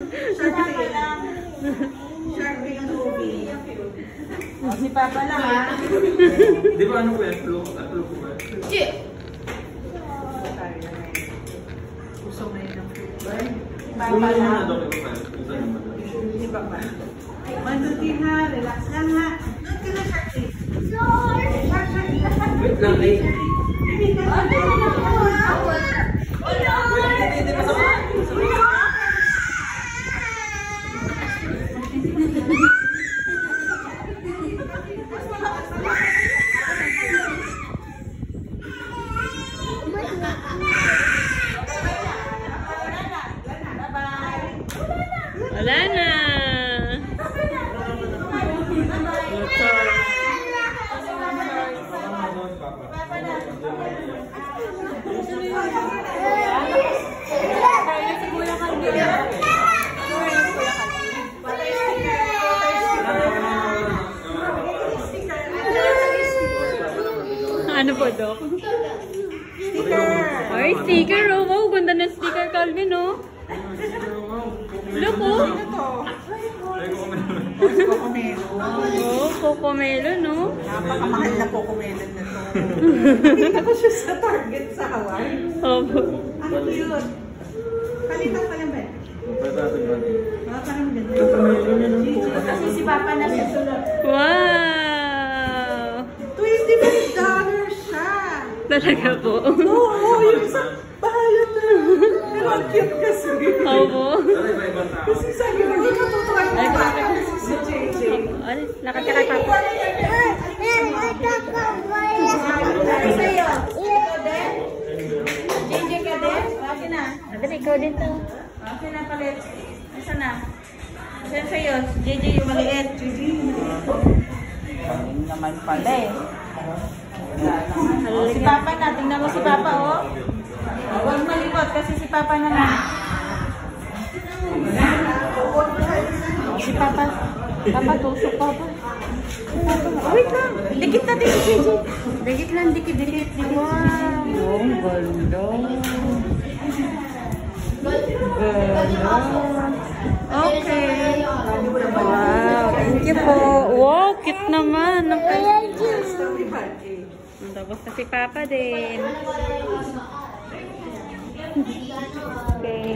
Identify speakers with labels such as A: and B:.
A: Shark lang. Shark Tank movie. Oh, si Papa lang ha.
B: Di ba ano po yan? Flow po ba?
A: Chip! Usong na yun ang food. Papa lang. Si Papa. 1, 2, 3 ha. Relax lang ha. Doon ka na Shark Tank.
B: Wait lang, eh.
C: Wala na. Ano po, Dok?
A: Sticker!
C: Ay, sticker, oh. Wow, ganda ng sticker, Calvin, oh. Look, oh. Oh, Cocomelo, no?
A: Napakamahal na Cocomelon na to. Nakita ko siya sa Target sa Hawaii.
C: Opo.
A: Ang cute. Palitan pa lang ba? Parang ganda. Kasi si Papa na sa sunod.
C: Wow!
A: $25 siya!
C: Talaga po.
A: Oo, yung sa bahayan na. Pero ang cute kasi.
C: Opo.
A: Kasi sabi ko, hindi natutuwa yung bata. Si JJ.
C: Ay, lakad ka kay Papa.
A: JJ ka din? Okay na.
C: Agad, ikaw din to.
A: Okay na palit. Asa na? Saan sa'yo? JJ yung maliit. JJ yung maliit. Ayun naman pala eh. Si Papa na. Tingnan mo si Papa oh. Huwag malikot kasi si Papa naman. Si Papa. Papa, tusok Papa. Wait lang. Dikit natin si JJ. Dikit lang, dikit. Wow. Oh, ang ganda. Okay. Wow, thank you po. Wow, cute naman. Tapos na si Papa din. Okay.